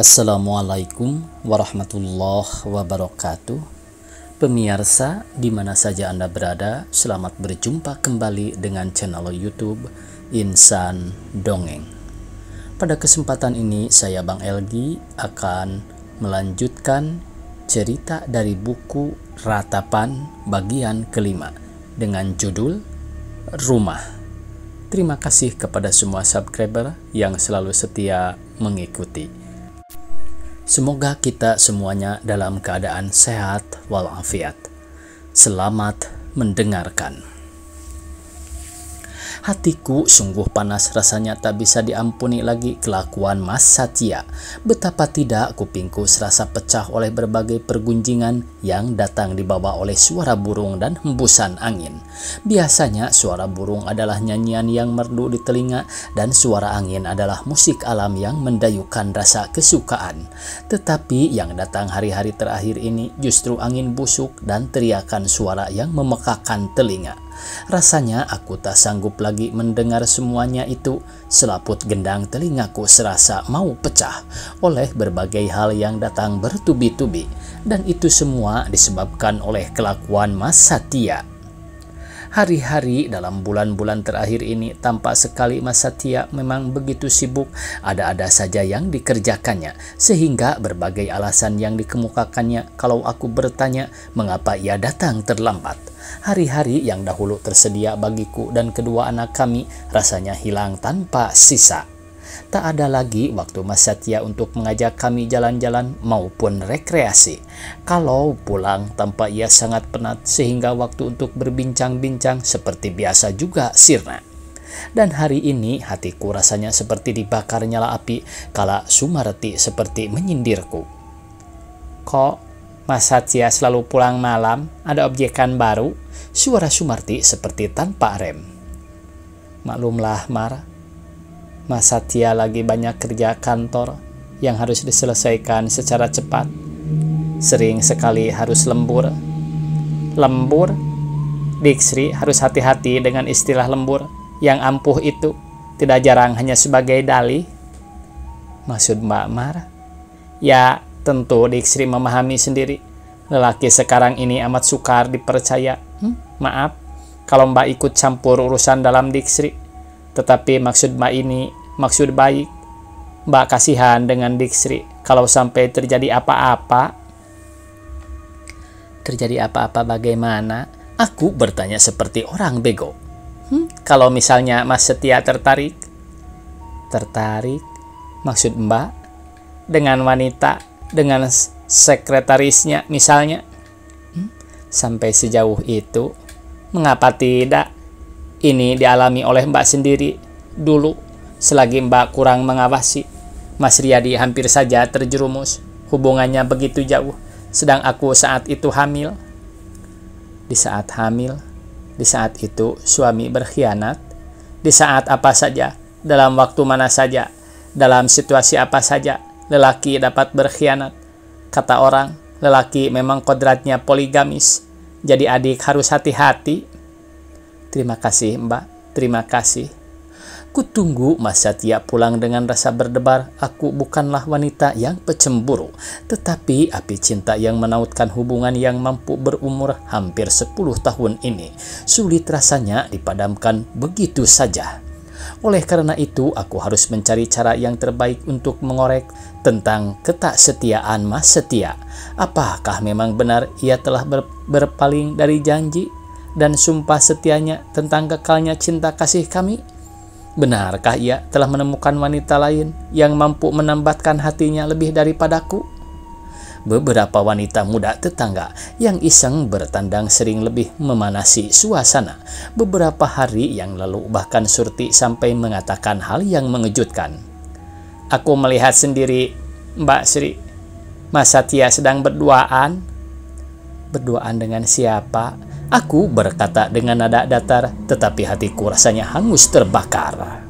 Assalamualaikum warahmatullahi wabarakatuh. Pemirsa, di mana saja Anda berada, selamat berjumpa kembali dengan channel YouTube Insan Dongeng. Pada kesempatan ini, saya Bang Elgi akan melanjutkan cerita dari buku Ratapan bagian kelima dengan judul Rumah. Terima kasih kepada semua subscriber yang selalu setia mengikuti. Semoga kita semuanya dalam keadaan sehat walafiat. Selamat mendengarkan. Hatiku sungguh panas, rasanya tak bisa diampuni lagi kelakuan Mas Satya. Betapa tidak kupingku serasa pecah oleh berbagai pergunjingan yang datang dibawa oleh suara burung dan hembusan angin. Biasanya suara burung adalah nyanyian yang merdu di telinga dan suara angin adalah musik alam yang mendayukan rasa kesukaan. Tetapi yang datang hari-hari terakhir ini justru angin busuk dan teriakan suara yang memekakan telinga. Rasanya aku tak sanggup lagi mendengar semuanya itu. Selaput gendang telingaku serasa mau pecah oleh berbagai hal yang datang bertubi-tubi. Dan itu semua disebabkan oleh kelakuan Mas Satya. Hari-hari dalam bulan-bulan terakhir ini tampak sekali Mas Satya memang begitu sibuk, ada-ada saja yang dikerjakannya, sehingga berbagai alasan yang dikemukakannya kalau aku bertanya mengapa ia datang terlambat. Hari-hari yang dahulu tersedia bagiku dan kedua anak kami rasanya hilang tanpa sisa. Tak ada lagi waktu Mas Satya untuk mengajak kami jalan-jalan maupun rekreasi. Kalau pulang tanpa ia sangat penat sehingga waktu untuk berbincang-bincang seperti biasa juga sirna. Dan hari ini hatiku rasanya seperti dibakar nyala api kala Sumarti seperti menyindirku. Kok Mas Satya selalu pulang malam? Ada objekan baru? Suara Sumarti seperti tanpa rem. Maklumlah Mar, Mas Satya lagi banyak kerja kantor yang harus diselesaikan secara cepat. Sering sekali harus lembur. Lembur? Diksri harus hati-hati dengan istilah lembur yang ampuh itu. Tidak jarang hanya sebagai dalih. Maksud Mbak Mar? Ya, tentu Diksri memahami sendiri. Lelaki sekarang ini amat sukar dipercaya. Maaf kalau Mbak ikut campur urusan dalam Diksri. Tetapi maksud Mbak ini maksud baik. Mbak kasihan dengan Diksri kalau sampai terjadi apa-apa. Terjadi apa-apa bagaimana? Aku bertanya seperti orang bego. Kalau misalnya Mas Setia tertarik? Tertarik? Maksud Mbak? Dengan wanita, dengan sekretarisnya misalnya? Sampai sejauh itu? Mengapa tidak? Ini dialami oleh Mbak sendiri dulu, selagi Mbak kurang mengawasi. Mas Riyadi hampir saja terjerumus, hubungannya begitu jauh, sedang aku saat itu hamil. Di saat hamil, di saat itu suami berkhianat, di saat apa saja, dalam waktu mana saja, dalam situasi apa saja, lelaki dapat berkhianat. Kata orang, lelaki memang kodratnya poligamis, jadi adik harus hati-hati. Terima kasih Mbak, terima kasih. Kutunggu Mas Satya pulang dengan rasa berdebar. Aku bukanlah wanita yang pecemburu, tetapi api cinta yang menautkan hubungan yang mampu berumur hampir 10 tahun ini sulit rasanya dipadamkan begitu saja. Oleh karena itu, aku harus mencari cara yang terbaik untuk mengorek tentang ketaksetiaan Mas Satya. Apakah memang benar ia telah berpaling dari janji dan sumpah setianya tentang kekalnya cinta kasih kami? Benarkah ia telah menemukan wanita lain yang mampu menambatkan hatinya lebih daripadaku? Beberapa wanita muda tetangga yang iseng bertandang sering lebih memanasi suasana. Beberapa hari yang lalu bahkan Surti sampai mengatakan hal yang mengejutkan. Aku melihat sendiri, Mbak Sri, Mas Satya sedang berduaan. Berduaan dengan siapa? Aku berkata dengan nada datar, tetapi hatiku rasanya hangus terbakar.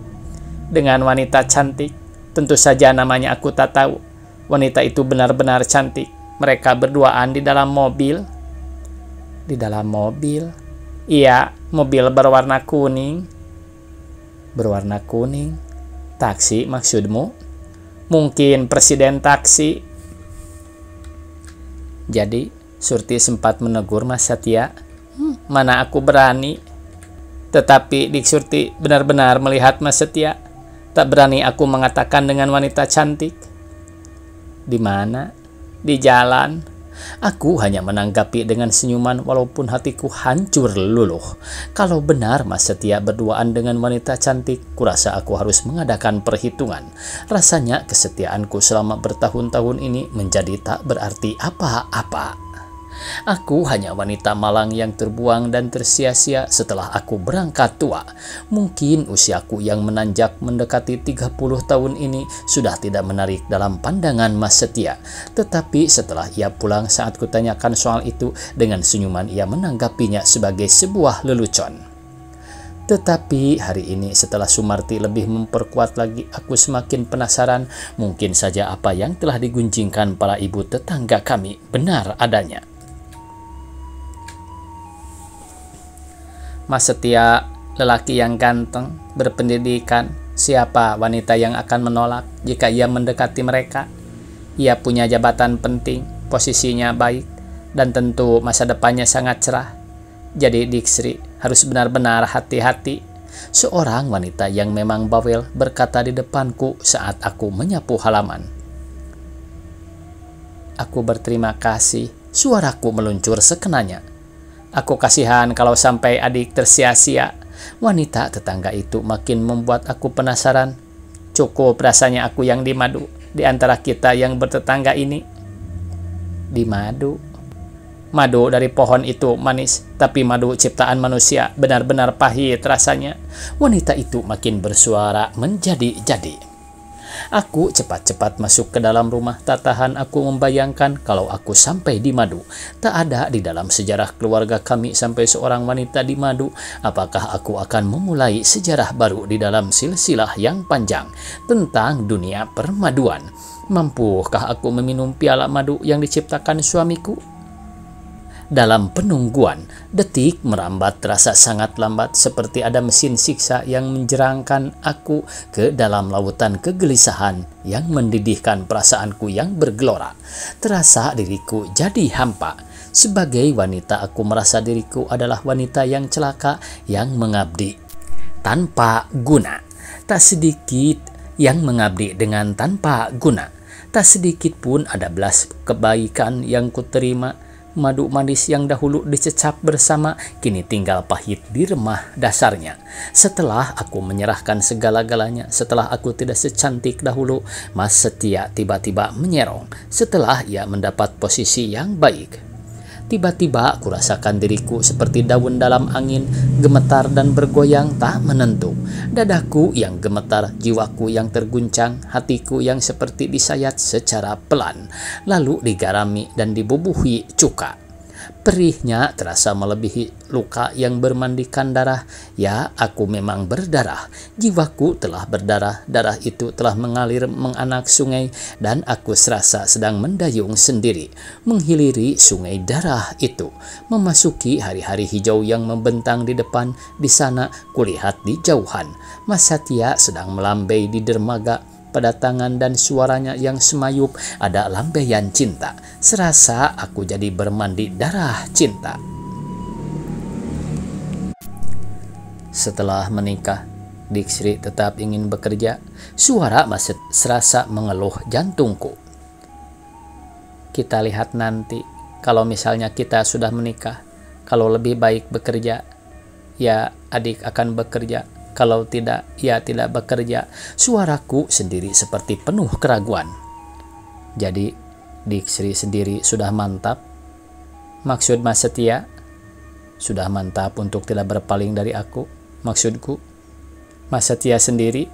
Dengan wanita cantik, tentu saja namanya aku tak tahu. Wanita itu benar-benar cantik. Mereka berduaan di dalam mobil. Di dalam mobil? Iya, mobil berwarna kuning. Berwarna kuning? Taksi maksudmu? Mungkin presiden taksi. Jadi Surti sempat menegur Mas Satya. Mana aku berani. Tetapi Dik Surti benar-benar melihat Mas Satya. Tak berani aku mengatakan dengan wanita cantik. Di mana? Di jalan. Aku hanya menanggapi dengan senyuman walaupun hatiku hancur luluh. Kalau benar Mas Setia berduaan dengan wanita cantik, kurasa aku harus mengadakan perhitungan. Rasanya kesetiaanku selama bertahun-tahun ini menjadi tak berarti apa-apa. Aku hanya wanita malang yang terbuang dan tersia-sia setelah aku berangkat tua. Mungkin usiaku yang menanjak mendekati 30 tahun ini sudah tidak menarik dalam pandangan Mas Setia. Tetapi setelah ia pulang saat kutanyakan soal itu, dengan senyuman ia menanggapinya sebagai sebuah lelucon. Tetapi hari ini setelah Sumarti lebih memperkuat lagi, aku semakin penasaran. Mungkin saja apa yang telah digunjingkan para ibu tetangga kami benar adanya. Mas Setia, lelaki yang ganteng, berpendidikan, siapa wanita yang akan menolak jika ia mendekati mereka? Ia punya jabatan penting, posisinya baik, dan tentu masa depannya sangat cerah. Jadi Dik Sri harus benar-benar hati-hati. Seorang wanita yang memang bawel berkata di depanku saat aku menyapu halaman. Aku berterima kasih, suaraku meluncur sekenanya. Aku kasihan kalau sampai adik tersia-sia. Wanita tetangga itu makin membuat aku penasaran. Cukup rasanya aku yang dimadu di antara kita yang bertetangga ini. Dimadu? Madu dari pohon itu manis, tapi madu ciptaan manusia benar-benar pahit rasanya. Wanita itu makin bersuara menjadi-jadi. Aku cepat-cepat masuk ke dalam rumah. Tak tahan aku membayangkan kalau aku sampai di madu. Tak ada di dalam sejarah keluarga kami sampai seorang wanita di madu. Apakah aku akan memulai sejarah baru di dalam silsilah yang panjang tentang dunia permaduan? Mampukah aku meminum piala madu yang diciptakan suamiku? Dalam penungguan, detik merambat terasa sangat lambat, seperti ada mesin siksa yang menjerangkan aku ke dalam lautan kegelisahan yang mendidihkan perasaanku yang bergelora. Terasa diriku jadi hampa. Sebagai wanita, aku merasa diriku adalah wanita yang celaka, yang mengabdi tanpa guna. Tak sedikit yang mengabdi dengan tanpa guna. Tak sedikit pun ada belas kebaikan yang kuterima. Madu manis yang dahulu dicecap bersama kini tinggal pahit di remah dasarnya. Setelah aku menyerahkan segala-galanya, setelah aku tidak secantik dahulu, Mas Setia tiba-tiba menyerong. Setelah ia mendapat posisi yang baik, tiba-tiba kurasakan diriku seperti daun dalam angin, gemetar dan bergoyang tak menentu. Dadaku yang gemetar, jiwaku yang terguncang, hatiku yang seperti disayat secara pelan, lalu digarami dan dibubuhi cuka. Perihnya terasa melebihi luka yang bermandikan darah. Ya, aku memang berdarah. Jiwaku telah berdarah. Darah itu telah mengalir menganak sungai, dan aku serasa sedang mendayung sendiri, menghiliri sungai darah itu, memasuki hari-hari hijau yang membentang di depan. Di sana kulihat di jauhan Mas Satya sedang melambai di dermaga. Pada tangan dan suaranya yang semayup ada lambaian cinta. Serasa aku jadi bermandi darah cinta. Setelah menikah, Dik Sri tetap ingin bekerja. Suara Mas serasa mengeluh jantungku. Kita lihat nanti, kalau misalnya kita sudah menikah, kalau lebih baik bekerja, ya adik akan bekerja. Kalau tidak, ya tidak bekerja. Suaraku sendiri seperti penuh keraguan. Jadi, Dik Sri sendiri sudah mantap. Maksud Mas Setia, sudah mantap untuk tidak berpaling dari aku. Maksudku, Mas Setia sendiri,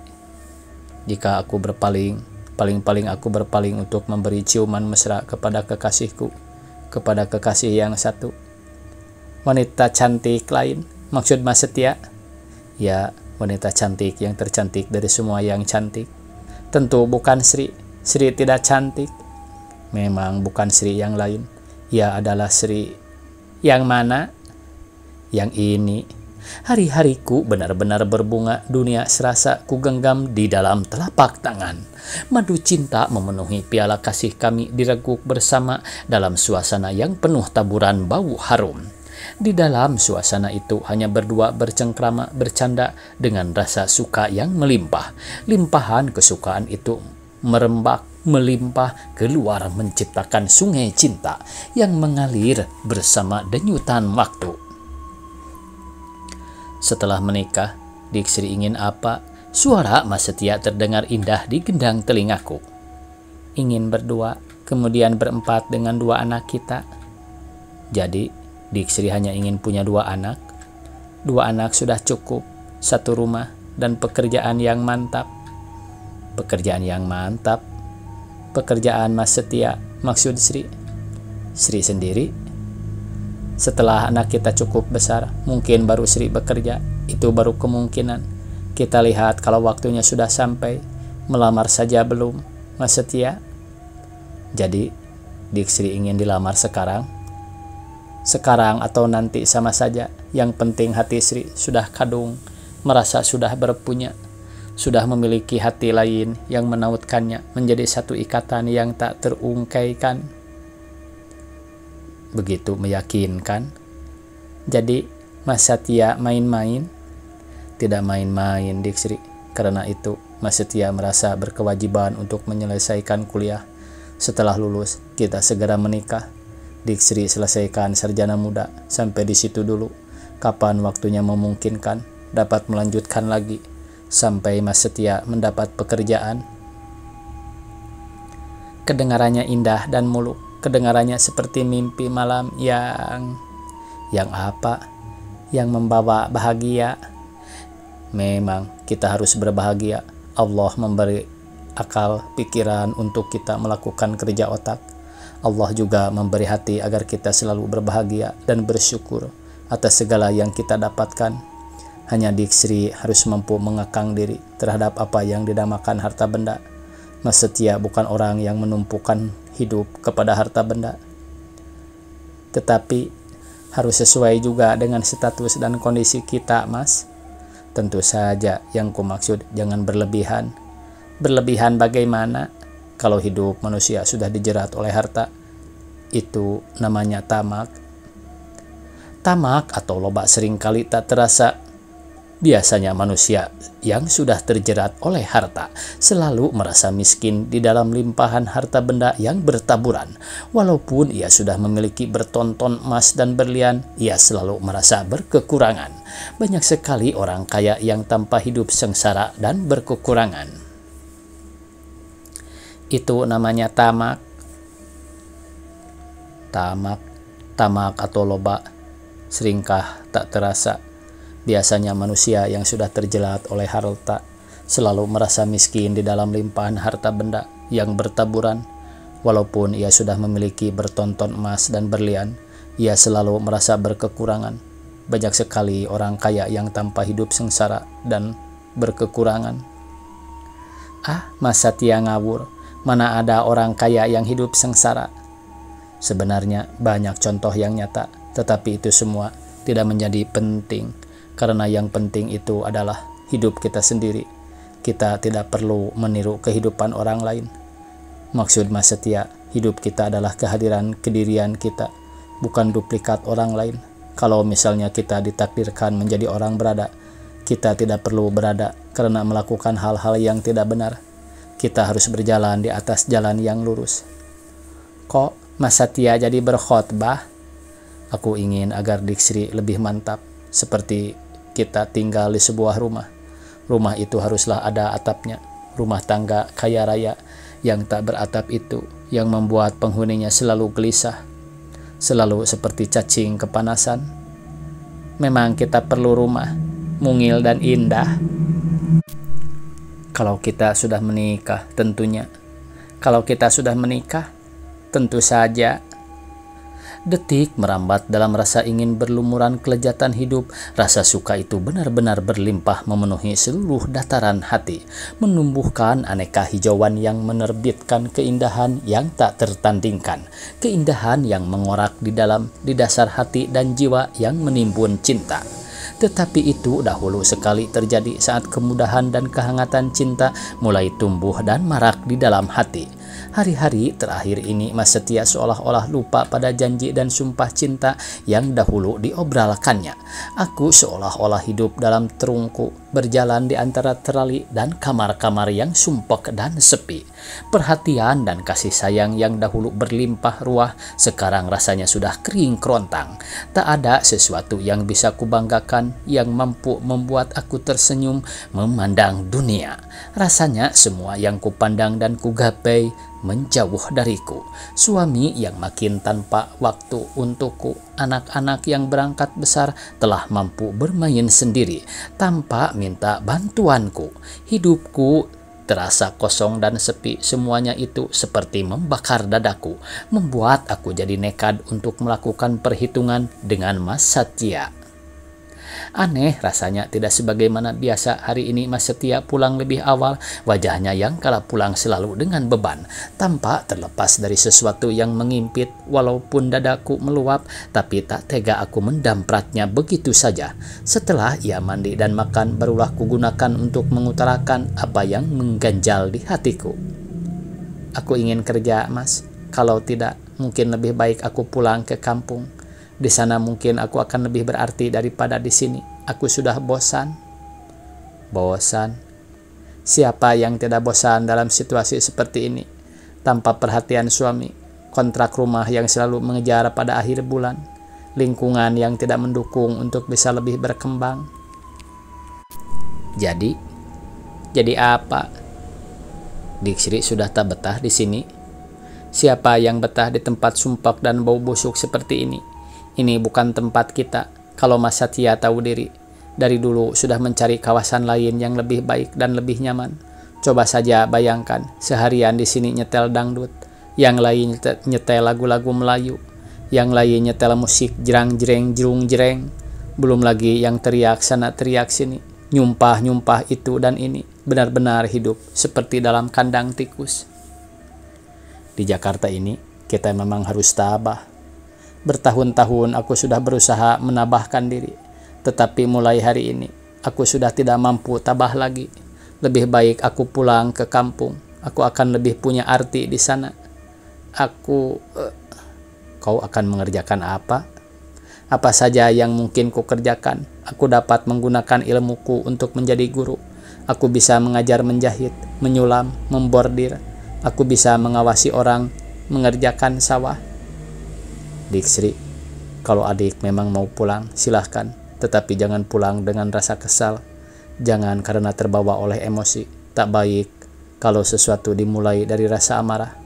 jika aku berpaling, paling-paling aku berpaling untuk memberi ciuman mesra kepada kekasihku, kepada kekasih yang satu. Wanita cantik lain, maksud Mas Setia, ya, wanita cantik yang tercantik dari semua yang cantik. Tentu bukan Sri. Sri tidak cantik. Memang bukan Sri yang lain. Ia adalah Sri. Yang mana? Yang ini. Hari-hariku benar-benar berbunga, dunia serasa ku genggam di dalam telapak tangan. Madu cinta memenuhi piala kasih kami direguk bersama dalam suasana yang penuh taburan bau harum. Di dalam suasana itu hanya berdua bercengkrama bercanda dengan rasa suka yang melimpah. Limpahan kesukaan itu merembak, melimpah keluar menciptakan sungai cinta yang mengalir bersama denyutan waktu. Setelah menikah, Dik Sri ingin apa? Suara Mas Setia terdengar indah di gendang telingaku. Ingin berdua, kemudian berempat dengan 2 anak kita. Jadi, Dik Sri hanya ingin punya 2 anak. 2 anak sudah cukup, 1 rumah, dan pekerjaan yang mantap. Pekerjaan yang mantap? Pekerjaan Mas Setia, maksud Sri. Sri sendiri? Setelah anak kita cukup besar, mungkin baru Sri bekerja. Itu baru kemungkinan. Kita lihat kalau waktunya sudah sampai. Melamar saja belum, Mas Setia? Jadi, Dik Sri ingin dilamar sekarang? Sekarang atau nanti sama saja. Yang penting hati Sri sudah kadung, merasa sudah berpunya, sudah memiliki hati lain yang menautkannya menjadi satu ikatan yang tak terungkaikan. Begitu meyakinkan. Jadi Mas Setia main-main? Tidak main-main, Dik Sri. Karena itu Mas Setia merasa berkewajiban untuk menyelesaikan kuliah. Setelah lulus, kita segera menikah. Dik Sri selesaikan sarjana muda. Sampai di situ dulu. Kapan waktunya memungkinkan, dapat melanjutkan lagi. Sampai Mas Setia mendapat pekerjaan. Kedengarannya indah dan muluk. Kedengarannya seperti mimpi malam yang apa? Yang membawa bahagia. Memang kita harus berbahagia. Allah memberi akal, pikiran untuk kita melakukan kerja otak. Allah juga memberi hati agar kita selalu berbahagia dan bersyukur atas segala yang kita dapatkan. Hanya Dik Sri harus mampu mengekang diri terhadap apa yang dinamakan harta benda. Mas Setia bukan orang yang menumpukan hidup kepada harta benda, tetapi harus sesuai juga dengan status dan kondisi kita, Mas. Tentu saja yang kumaksud jangan berlebihan. Berlebihan bagaimana? Kalau hidup manusia sudah dijerat oleh harta, itu namanya tamak. Tamak atau loba seringkali tak terasa. Biasanya manusia yang sudah terjerat oleh harta selalu merasa miskin di dalam limpahan harta benda yang bertaburan. Walaupun ia sudah memiliki bertonton emas dan berlian, ia selalu merasa berkekurangan. Banyak sekali orang kaya yang tanpa hidup sengsara dan berkekurangan. Itu namanya tamak. Tamak atau loba seringkah tak terasa. Biasanya manusia yang sudah terjerat oleh harta selalu merasa miskin di dalam limpahan harta benda yang bertaburan. Walaupun ia sudah memiliki bertonton emas dan berlian, ia selalu merasa berkekurangan. Banyak sekali orang kaya yang tanpa hidup sengsara dan berkekurangan. Mas Setia ngawur. Mana ada orang kaya yang hidup sengsara? Sebenarnya banyak contoh yang nyata, tetapi itu semua tidak menjadi penting. Karena yang penting itu adalah hidup kita sendiri. Kita tidak perlu meniru kehidupan orang lain. Maksud Mas Setia, hidup kita adalah kehadiran kedirian kita, bukan duplikat orang lain. Kalau misalnya kita ditakdirkan menjadi orang berada, kita tidak perlu berada karena melakukan hal-hal yang tidak benar. Kita harus berjalan di atas jalan yang lurus. Kok Mas Setia jadi berkhotbah? Aku ingin agar Dik Sri lebih mantap. Seperti kita tinggal di sebuah rumah. Rumah itu haruslah ada atapnya. Rumah tangga kaya raya yang tak beratap itu yang membuat penghuninya selalu gelisah, selalu seperti cacing kepanasan. Memang kita perlu rumah mungil dan indah. Kalau kita sudah menikah, tentunya. Kalau kita sudah menikah, tentu saja. Detik merambat dalam rasa ingin berlumuran kelezatan hidup. Rasa suka itu benar-benar berlimpah memenuhi seluruh dataran hati, menumbuhkan aneka hijauan yang menerbitkan keindahan yang tak tertandingkan, keindahan yang mengorak di dasar hati dan jiwa yang menimbun cinta. Tetapi itu dahulu sekali terjadi saat kemudahan dan kehangatan cinta mulai tumbuh dan marak di dalam hati. Hari-hari terakhir ini Mas Setia seolah-olah lupa pada janji dan sumpah cinta yang dahulu diobralkannya. Aku seolah-olah hidup dalam terungkuk, berjalan di antara terali dan kamar-kamar yang sumpek dan sepi. Perhatian dan kasih sayang yang dahulu berlimpah ruah sekarang rasanya sudah kering kerontang. Tak ada sesuatu yang bisa kubanggakan yang mampu membuat aku tersenyum memandang dunia. Rasanya semua yang kupandang dan kugapai menjauh dariku. Suami yang makin tanpa waktu untukku, anak-anak yang berangkat besar telah mampu bermain sendiri tanpa minta bantuanku. Hidupku terasa kosong dan sepi. Semuanya itu seperti membakar dadaku, membuat aku jadi nekad untuk melakukan perhitungan dengan Mas Setia. Aneh rasanya tidak sebagaimana biasa. Hari ini Mas Setia pulang lebih awal. Wajahnya yang kala pulang selalu dengan beban, tampak terlepas dari sesuatu yang mengimpit. Walaupun dadaku meluap, tapi tak tega aku mendampratnya begitu saja. Setelah ia mandi dan makan, barulah kugunakan untuk mengutarakan apa yang mengganjal di hatiku. Aku ingin kerja, Mas. Kalau tidak, mungkin lebih baik aku pulang ke kampung. Di sana mungkin aku akan lebih berarti daripada di sini. Aku sudah bosan. Bosan? Siapa yang tidak bosan dalam situasi seperti ini? Tanpa perhatian suami, kontrak rumah yang selalu mengejar pada akhir bulan, lingkungan yang tidak mendukung untuk bisa lebih berkembang. Jadi apa? Diksri sudah tak betah di sini. Siapa yang betah di tempat sumpek dan bau busuk seperti ini? Ini bukan tempat kita. Kalau Mas Setia tahu diri, dari dulu sudah mencari kawasan lain yang lebih baik dan lebih nyaman. Coba saja bayangkan, seharian di sini nyetel dangdut, yang lain nyetel lagu-lagu Melayu, yang lain nyetel musik jerang-jereng, jerung-jereng, belum lagi yang teriak sana teriak sini, nyumpah-nyumpah itu dan ini. Benar-benar hidup seperti dalam kandang tikus. Di Jakarta ini, kita memang harus tabah. Bertahun-tahun aku sudah berusaha menabahkan diri, tetapi mulai hari ini aku sudah tidak mampu tabah lagi. Lebih baik aku pulang ke kampung. Aku akan lebih punya arti di sana. Kau akan mengerjakan apa? Apa saja yang mungkin ku kerjakan. Aku dapat menggunakan ilmuku untuk menjadi guru. Aku bisa mengajar menjahit, menyulam, membordir. Aku bisa mengawasi orang mengerjakan sawah. Diksri, kalau adik memang mau pulang, silahkan. Tetapi jangan pulang dengan rasa kesal. Jangan karena terbawa oleh emosi. Tak baik kalau sesuatu dimulai dari rasa amarah.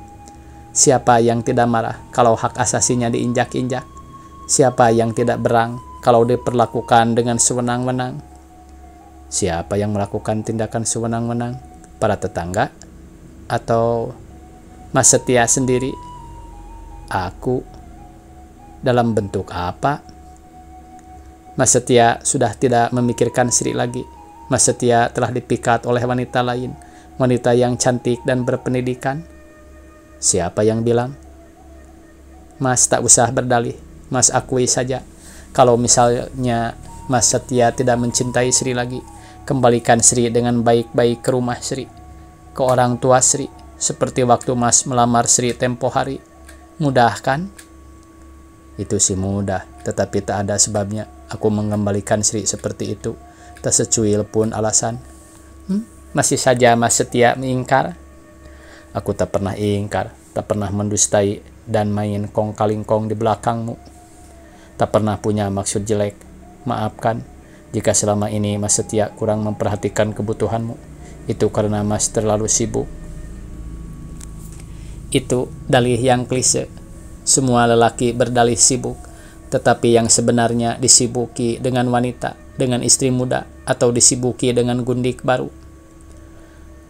Siapa yang tidak marah kalau hak asasinya diinjak-injak? Siapa yang tidak berang kalau diperlakukan dengan sewenang-wenang? Siapa yang melakukan tindakan sewenang-wenang? Para tetangga? Atau Mas Setia sendiri? Aku? Dalam bentuk apa? Mas Setia sudah tidak memikirkan Sri lagi. Mas Setia telah dipikat oleh wanita lain, wanita yang cantik dan berpendidikan. Siapa yang bilang? Mas tak usah berdalih, Mas akui saja. Kalau misalnya Mas Setia tidak mencintai Sri lagi, kembalikan Sri dengan baik-baik ke rumah Sri, ke orang tua Sri, seperti waktu Mas melamar Sri tempo hari. Mudah kan? Itu sih mudah, tetapi tak ada sebabnya aku mengembalikan Sri seperti itu. Tak secuil pun alasan. Masih saja Mas Setia mengingkar? Aku tak pernah ingkar, tak pernah mendustai dan main kong kalingkong di belakangmu. Tak pernah punya maksud jelek. Maafkan jika selama ini Mas Setia kurang memperhatikan kebutuhanmu. Itu karena Mas terlalu sibuk. Itu dalih yang klise. Semua lelaki berdalih sibuk, tetapi yang sebenarnya disibuki dengan wanita, dengan istri muda, atau disibuki dengan gundik baru.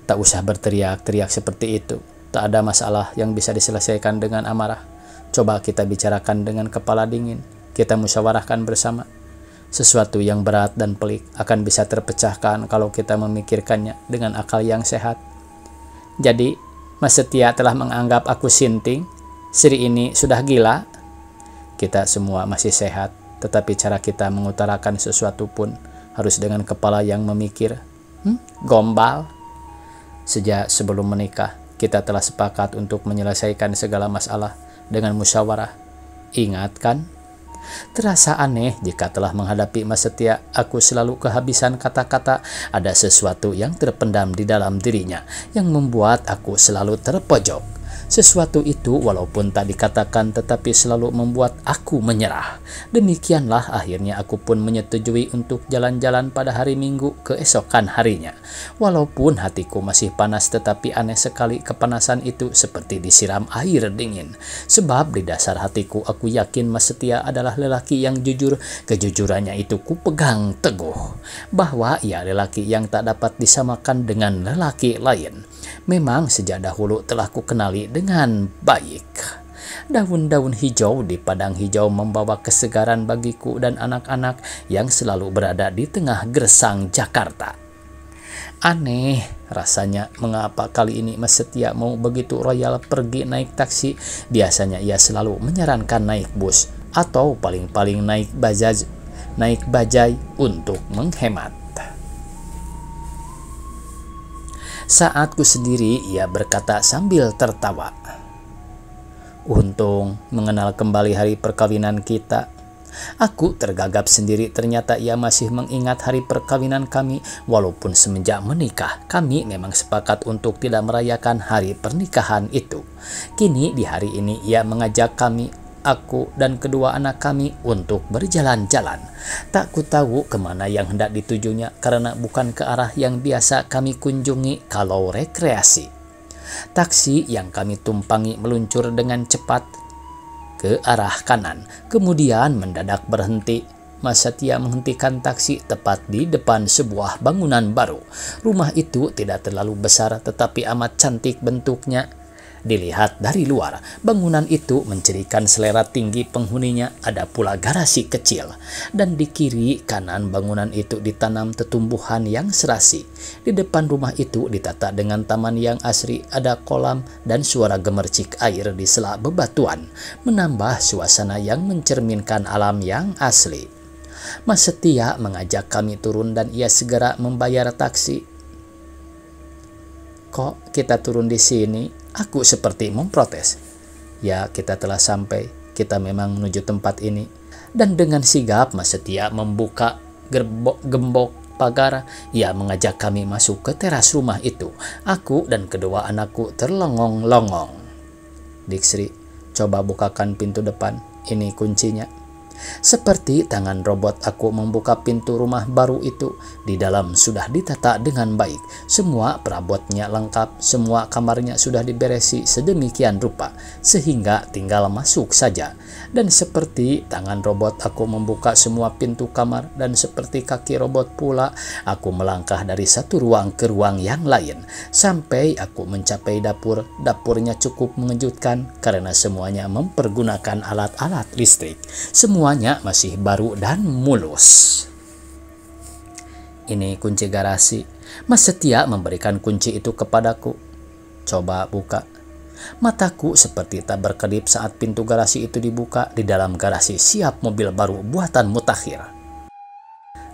Tak usah berteriak-teriak seperti itu. Tak ada masalah yang bisa diselesaikan dengan amarah. Coba kita bicarakan dengan kepala dingin. Kita musyawarahkan bersama. Sesuatu yang berat dan pelik akan bisa terpecahkan kalau kita memikirkannya dengan akal yang sehat. Jadi, Mas Setia telah menganggap aku sinting. Sri ini sudah gila. Kita semua masih sehat. Tetapi cara kita mengutarakan sesuatu pun harus dengan kepala yang memikir. Gombal. Sejak sebelum menikah, kita telah sepakat untuk menyelesaikan segala masalah dengan musyawarah. Ingat kan? Terasa aneh jika telah menghadapi Mas Setia, aku selalu kehabisan kata-kata. Ada sesuatu yang terpendam di dalam dirinya yang membuat aku selalu terpojok. Sesuatu itu walaupun tak dikatakan tetapi selalu membuat aku menyerah. Demikianlah akhirnya aku pun menyetujui untuk jalan-jalan pada hari Minggu keesokan harinya. Walaupun hatiku masih panas tetapi aneh sekali kepanasan itu seperti disiram air dingin. Sebab di dasar hatiku aku yakin Mas Setia adalah lelaki yang jujur. Kejujurannya itu kupegang teguh. Bahwa ia lelaki yang tak dapat disamakan dengan lelaki lain. Memang sejak dahulu telah kukenali dengan baik. Daun-daun hijau di padang hijau membawa kesegaran bagiku dan anak-anak yang selalu berada di tengah gersang Jakarta. Aneh rasanya mengapa kali ini Mas Setia mau begitu royal pergi naik taksi. Biasanya ia selalu menyarankan naik bus atau paling-paling naik bajai untuk menghemat. Saat ku sendiri, ia berkata sambil tertawa. Untung mengenal kembali hari perkawinan kita. Aku tergagap sendiri, ternyata ia masih mengingat hari perkawinan kami. Walaupun semenjak menikah, kami memang sepakat untuk tidak merayakan hari pernikahan itu. Kini di hari ini ia mengajak kami, aku dan kedua anak kami untuk berjalan-jalan. Tak ku tahu kemana yang hendak ditujunya karena bukan ke arah yang biasa kami kunjungi kalau rekreasi. Taksi yang kami tumpangi meluncur dengan cepat ke arah kanan, kemudian mendadak berhenti. Mas Setia menghentikan taksi tepat di depan sebuah bangunan baru. Rumah itu tidak terlalu besar tetapi amat cantik bentuknya. Dilihat dari luar, bangunan itu mencirikan selera tinggi penghuninya. Ada pula garasi kecil, dan di kiri kanan bangunan itu ditanam tumbuhan yang serasi. Di depan rumah itu ditata dengan taman yang asri, ada kolam dan suara gemercik air di sela bebatuan, menambah suasana yang mencerminkan alam yang asli. Mas Setia mengajak kami turun dan ia segera membayar taksi. Kok kita turun di sini? Aku seperti memprotes. Ya, kita telah sampai. Kita memang menuju tempat ini. Dan dengan sigap Mas Setia membuka gembok pagar. Ia mengajak kami masuk ke teras rumah itu. Aku dan kedua anakku terlongong-longong. Diksri, coba bukakan pintu depan. Ini kuncinya. Seperti tangan robot aku membuka pintu rumah baru itu. Di dalam sudah ditata dengan baik. Semua perabotnya lengkap, semua kamarnya sudah diberesi sedemikian rupa sehingga tinggal masuk saja. Dan seperti tangan robot aku membuka semua pintu kamar, dan seperti kaki robot pula aku melangkah dari satu ruang ke ruang yang lain sampai aku mencapai dapur. Dapurnya cukup mengejutkan karena semuanya mempergunakan alat-alat listrik. Semuanya masih baru dan mulus. Ini kunci garasi. Mas Setia memberikan kunci itu kepadaku. Coba buka. Mataku seperti tak berkedip saat pintu garasi itu dibuka. Di dalam garasi siap mobil baru buatan Mutakhir.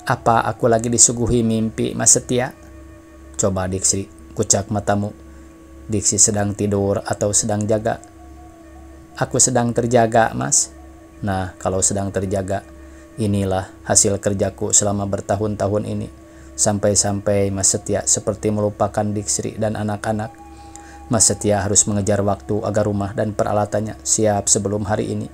Apa aku lagi disuguhi mimpi, Mas Setia? Coba Diksi, kucak matamu. Diksi sedang tidur atau sedang jaga? Aku sedang terjaga, Mas. Nah, kalau sedang terjaga, inilah hasil kerjaku selama bertahun-tahun ini. Sampai-sampai Mas Setia seperti melupakan Diksri dan anak-anak. Mas Setia harus mengejar waktu agar rumah dan peralatannya siap sebelum hari ini.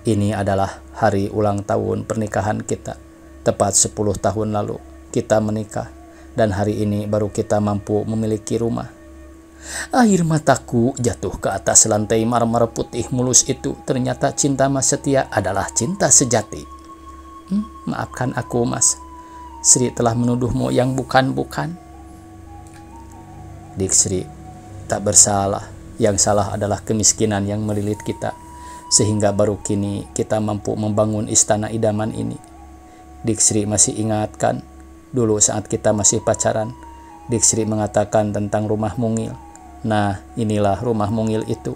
Ini adalah hari ulang tahun pernikahan kita. Tepat 10 tahun lalu kita menikah, dan hari ini baru kita mampu memiliki rumah. Air mataku jatuh ke atas lantai marmer putih mulus itu. Ternyata cinta Mas Setia adalah cinta sejati. Maafkan aku, Mas. Sri telah menuduhmu yang bukan-bukan. Diksri, tak bersalah. Yang salah adalah kemiskinan yang melilit kita, sehingga baru kini kita mampu membangun istana idaman ini. Diksri masih ingatkan, dulu saat kita masih pacaran, Diksri mengatakan tentang rumah mungil. Nah, inilah rumah mungil itu.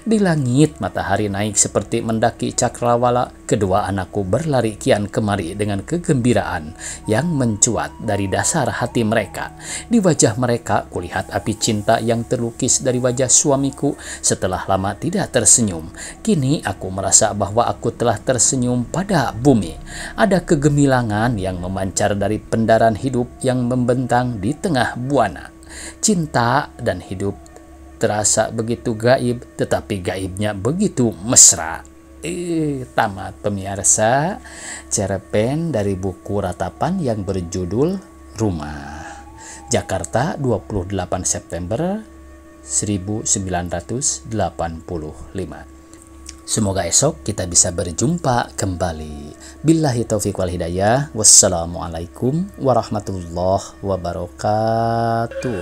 Di langit, matahari naik seperti mendaki cakrawala. Kedua anakku berlari kian kemari dengan kegembiraan yang mencuat dari dasar hati mereka. Di wajah mereka, kulihat api cinta yang terlukis dari wajah suamiku setelah lama tidak tersenyum. Kini aku merasa bahwa aku telah tersenyum pada bumi. Ada kegemilangan yang memancar dari pendaran hidup yang membentang di tengah buana. Cinta dan hidup terasa begitu gaib, tetapi gaibnya begitu mesra. Tamat pemirsa cerpen dari buku Ratapan yang berjudul Rumah. Jakarta, 28 September 1985. Semoga esok kita bisa berjumpa kembali. Billahi taufiq wal hidayah. Wassalamualaikum warahmatullahi wabarakatuh.